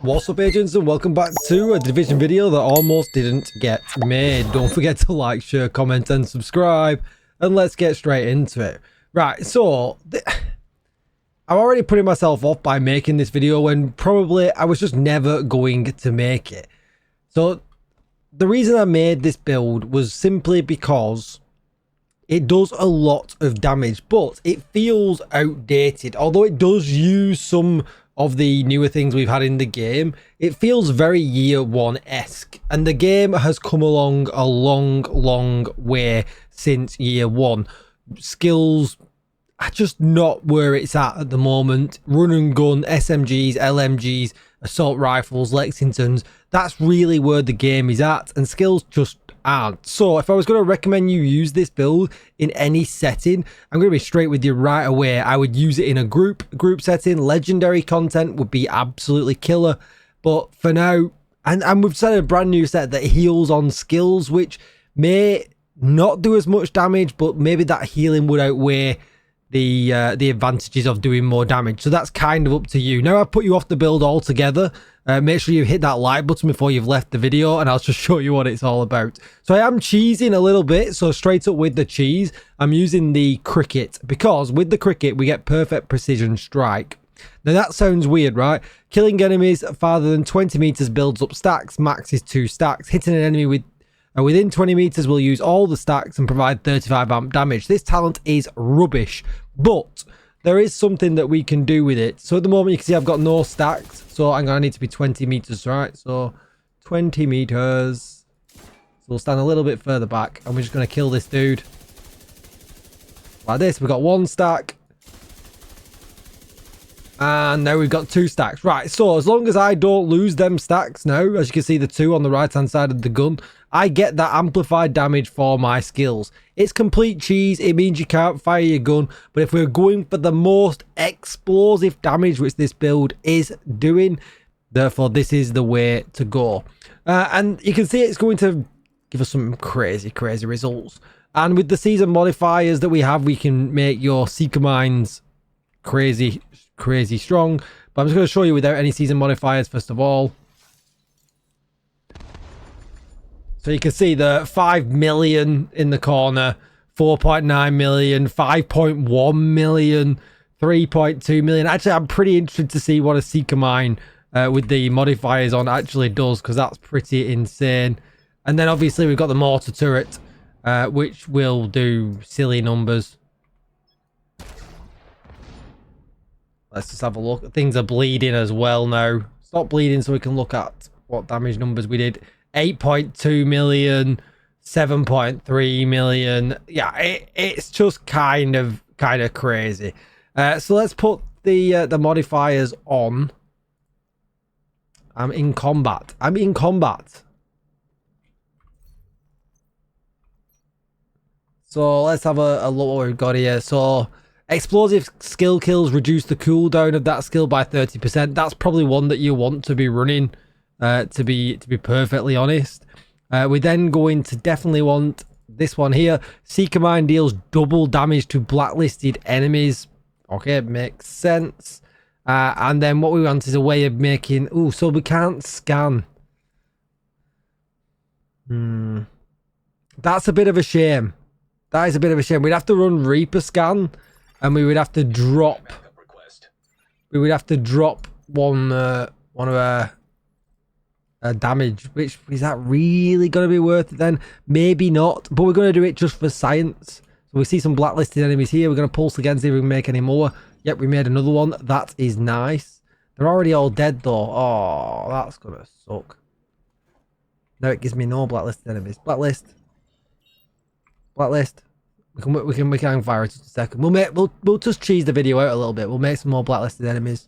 What's up, agents, and welcome back to a Division video that almost didn't get made. Don't forget to like, share, comment and subscribe, and let's get straight into it. Right, so I'm already putting myself off by making this video when probably I was just never going to make it. So the reason I made this build was simply because it does a lot of damage, but it feels outdated. Although it does use some of the newer things we've had in the game, it feels very year one-esque. And the game has come along a long way since year one. Skills are just not where it's at the moment. Run and gun, SMGs, LMGs, assault rifles, Lexingtons, that's really where the game is at, and skills just aren't. So if I was going to recommend you use this build in any setting, I'm going to be straight with you right away. I would use it in a group setting. Legendary content would be absolutely killer, but for now, and we've set a brand new set that heals on skills, which may not do as much damage, but maybe that healing would outweigh the advantages of doing more damage. So that's kind of up to you. Now I've put you off the build altogether. Make sure you hit that like button before you've left the video, and I'll just show you what it's all about. So I am cheesing a little bit, so straight up with the cheese, I'm using the cricket, because with the cricket we get perfect precision strike. Now that sounds weird, right? Killing enemies farther than 20 meters builds up stacks. Max is 2 stacks. Hitting an enemy within 20 meters will use all the stacks and provide 35 amp damage. This talent is rubbish, but there is something that we can do with it. So at the moment you can see I've got no stacks, so I'm going to need to be 20 meters, right? So 20 meters. So we'll stand a little bit further back, and we're just going to kill this dude like this. We've got 1 stack, and now we've got 2 stacks. Right, so as long as I don't lose them stacks now, as you can see the 2 on the right hand side of the gun, I get that amplified damage for my skills. It's complete cheese. It means you can't fire your gun, but if we're going for the most explosive damage, which this build is doing, therefore this is the way to go. And you can see it's going to give us some crazy results. And with the season modifiers that we have, we can make your seeker mines crazy strong. But I'm just going to show you without any season modifiers first of all. So you can see the 5 million in the corner, 4.9 million, 5.1 million, 3.2 million. Actually, I'm pretty interested to see what a seeker mine with the modifiers on actually does, because that's pretty insane. And then obviously we've got the mortar turret, which will do silly numbers. Let's just have a look. Things are bleeding as well now. Stop bleeding so we can look at what damage numbers we did. 8.2 million, 7.3 million. Yeah, it's just kind of crazy. So let's put the modifiers on. I'm in combat. So let's have a look what we've got here. So explosive skill kills reduce the cooldown of that skill by 30%. That's probably one that you want to be running. To be perfectly honest, we're then going to definitely want this one here. Seeker Mine deals double damage to blacklisted enemies. Okay, makes sense. And then what we want is a way of making... Oh, so we can't scan. That's a bit of a shame. That is a bit of a shame. We'd have to run Reaper scan, and we would have to drop... We would have to drop one of our... damage, which is that really going to be worth it then? Maybe not, but we're going to do it just for science. So we see some blacklisted enemies here. We're going to pulse again, see if we can make any more. Yep, we made another one. That is nice. They're already all dead though. Oh, that's gonna suck. Now it gives me no blacklisted enemies. Blacklist. We can fire it in a second. We'll just cheese the video out a little bit. We'll make some more blacklisted enemies.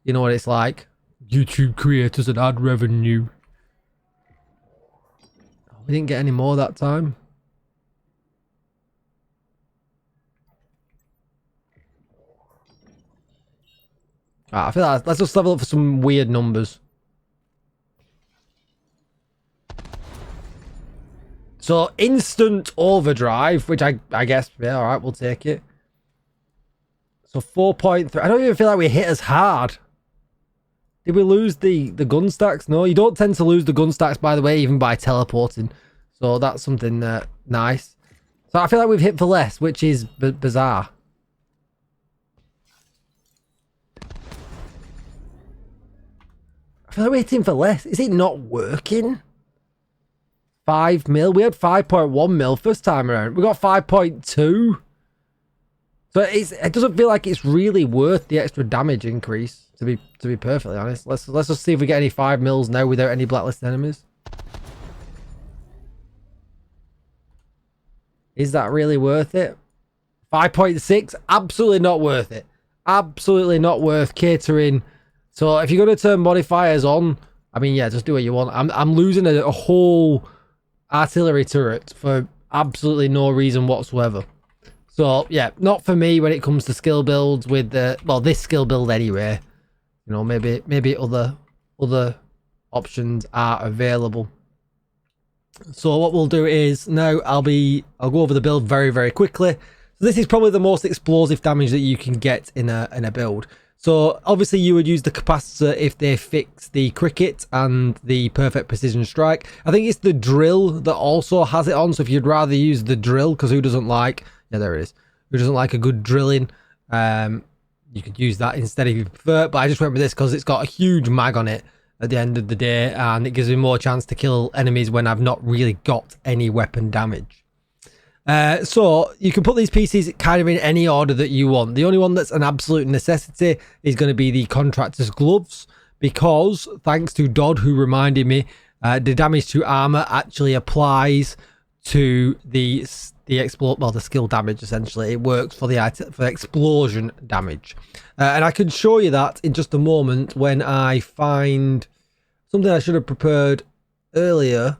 You know what it's like. YouTube creators and ad revenue. We didn't get any more that time. Right, I feel like let's just level up for some weird numbers. So instant overdrive, which I guess, yeah, all right, we'll take it. So 4.3. I don't even feel like we hit as hard. Did we lose the gun stacks? No, you don't tend to lose the gun stacks, by the way, even by teleporting. So that's something nice. So I feel like we've hit for less, which is bizarre. I feel like we're hitting for less. Is it not working? 5 mil. We had 5.1 mil first time around. We got 5.2. So it doesn't feel like it's really worth the extra damage increase. To be perfectly honest, let's just see if we get any 5 mils now without any blacklisted enemies. Is that really worth it? 5.6, absolutely not worth it. Absolutely not worth catering. So if you're going to turn modifiers on, I mean, yeah, just do what you want. I'm losing a whole artillery turret for absolutely no reason whatsoever. So yeah, not for me when it comes to skill builds with the, well, this skill build anyway. You know, maybe other options are available. So what we'll do is now I'll go over the build very, very quickly. So this is probably the most explosive damage that you can get in a build. So obviously you would use the capacitor if they fix the cricket and the perfect precision strike. I think it's the drill that also has it on. So if you'd rather use the drill, because who doesn't like, yeah, there it is. Who doesn't like a good drilling? You could use that instead if you prefer. But I just went with this because it's got a huge mag on it at the end of the day, and it gives me more chance to kill enemies when I've not really got any weapon damage. So you can put these pieces kind of in any order that you want. The only one that's an absolute necessity is going to be the contractor's gloves, because thanks to Dodd, who reminded me, the damage to armor actually applies to the skill damage. Essentially, it works for the explosion damage, and I can show you that in just a moment when I find something I should have prepared earlier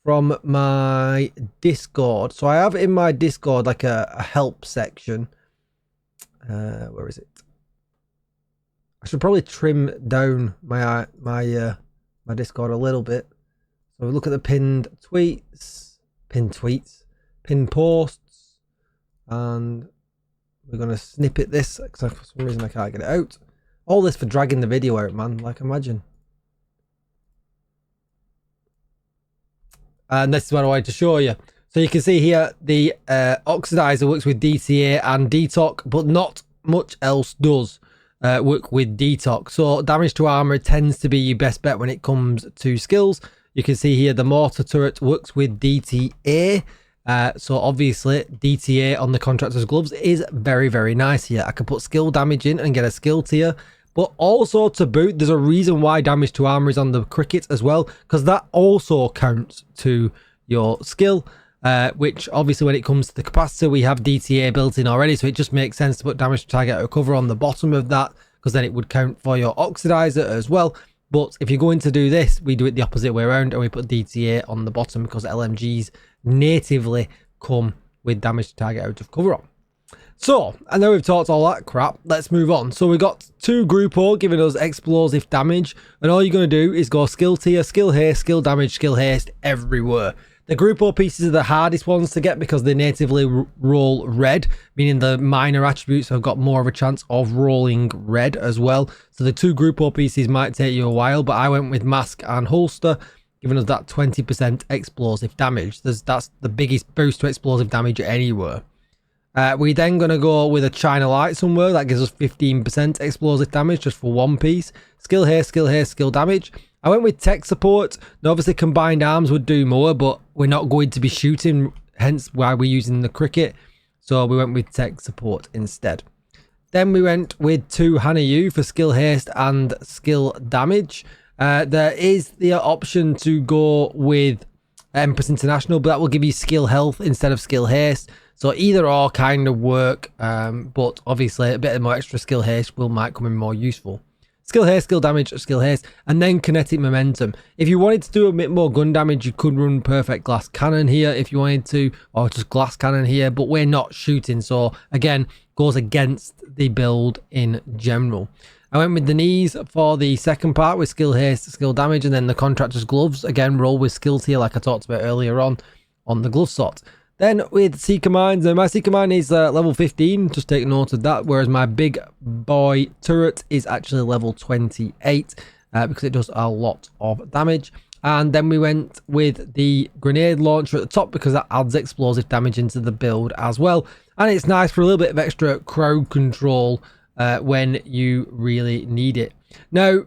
from my Discord. So I have in my Discord like a help section. Where is it? I should probably trim down my Discord a little bit. So we look at the pinned tweets, pinned posts, and we're gonna snippet this because for some reason I can't get it out. All this for dragging the video out, man. Like, imagine. And this is what I wanted to show you. So you can see here the oxidizer works with DTA and DTOC, but not much else does work with DTOC. So damage to armor tends to be your best bet when it comes to skills. You can see here the mortar turret works with DTA. So obviously DTA on the contractor's gloves is very, very nice here. I can put skill damage in and get a skill tier. But also to boot, there's a reason why damage to armor is on the cricket as well, because that also counts to your skill, which obviously when it comes to the capacitor, we have DTA built in already, so it just makes sense to put damage to target out cover on the bottom of that, because then it would count for your oxidizer as well. But if you're going to do this, we do it the opposite way around, and we put DTA on the bottom because LMGs natively come with damage to target out of cover on. So, I know we've talked all that crap, let's move on. So we got 2 Group O giving us explosive damage, and all you're going to do is go skill tier, skill haste, skill damage, skill haste everywhere. The Group O pieces are the hardest ones to get because they natively roll red, meaning the minor attributes have got more of a chance of rolling red as well. So the 2 Group O pieces might take you a while, but I went with mask and holster, giving us that 20% explosive damage. That's the biggest boost to explosive damage anywhere. We then going to go with a China Light somewhere. That gives us 15% explosive damage just for one piece. Skill haste, skill damage. I went with tech support. Now, obviously, combined arms would do more, but we're not going to be shooting, hence why we're using the cricket. So we went with tech support instead. Then we went with 2 Hana Yu for skill haste and skill damage. There is the option to go with Empress International, but that will give you skill health instead of skill haste. So either or kind of work, but obviously a bit more extra skill haste might come in more useful. Skill haste, skill damage, skill haste, and then kinetic momentum. If you wanted to do a bit more gun damage, you could run perfect glass cannon here if you wanted to, or just glass cannon here, but we're not shooting, so again, goes against the build in general. I went with the knees for the second part with skill haste, skill damage, and then the contractor's gloves, again, roll with skill tier like I talked about earlier on the glove sort. Then with Seeker Mines, now my Seeker Mine is level 15, just take note of that, whereas my big boy turret is actually level 28. because it does a lot of damage. And then we went with the grenade launcher at the top because that adds explosive damage into the build as well. And it's nice for a little bit of extra crowd control when you really need it. Now,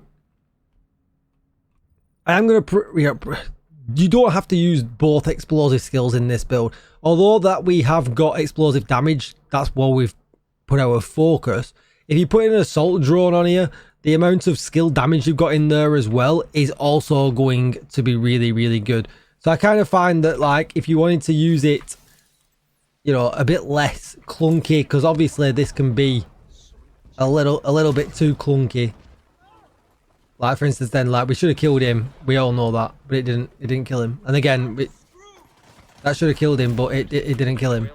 I'm going to... you don't have to use both explosive skills in this build. Although that we have got explosive damage, that's where we've put our focus. If you put in an assault drone on here, the amount of skill damage you've got in there as well is also going to be really, really good. So I kind of find that, like, if you wanted to use it, you know, a bit less clunky, because obviously this can be a little bit too clunky. Like, for instance, then, like, we should have killed him. We all know that, but it didn't kill him. And again, that should have killed him, but it didn't kill him.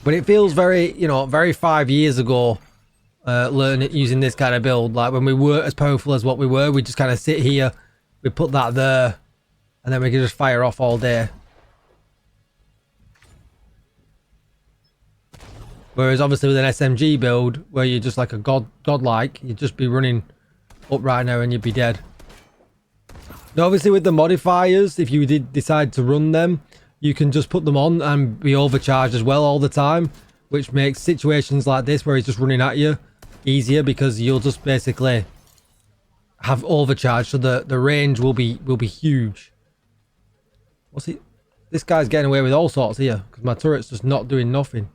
But it feels very, you know, very 5 years ago, learning using this kind of build. Like, when we weren't as powerful as what we were, we just kind of sit here, we put that there, and then we can just fire off all day. Whereas obviously with an SMG build, where you're just like a godlike, you'd just be running up right now and you'd be dead. Now obviously with the modifiers, if you did decide to run them, you can just put them on and be overcharged as well all the time, which makes situations like this where he's just running at you easier, because you'll just basically have overcharge, so the range will be huge. What's he? This guy's getting away with all sorts here because my turret's just not doing nothing.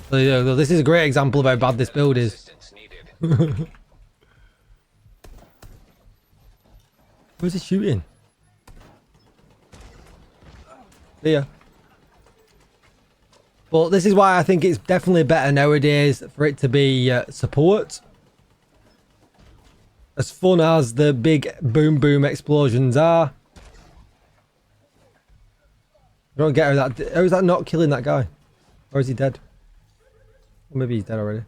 So yeah, this is a great example of how bad this build is. Where's he shooting? Yeah. But this is why I think it's definitely better nowadays for it to be support. As fun as the big boom boom explosions are. I don't get how is that not killing that guy? Or is he dead? Or maybe he's dead already.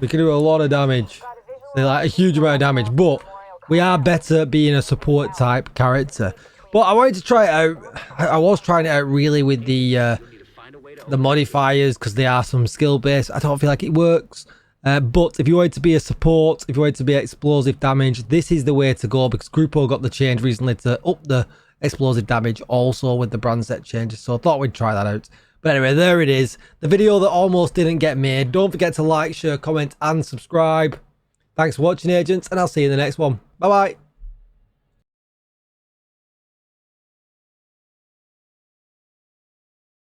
We can do a lot of damage. Like a huge amount of damage, but we are better being a support type character. But I wanted to try it out. I was trying it out really with the modifiers, because they are some skill based. I don't feel like it works. But if you wanted to be a support, if you wanted to be explosive damage, this is the way to go, because Grupo got the change recently to up the explosive damage also with the brand set changes. So I thought we'd try that out. But anyway, there it is. The video that almost didn't get made. Don't forget to like, share, comment and subscribe. Thanks for watching, agents, and I'll see you in the next one. Bye bye.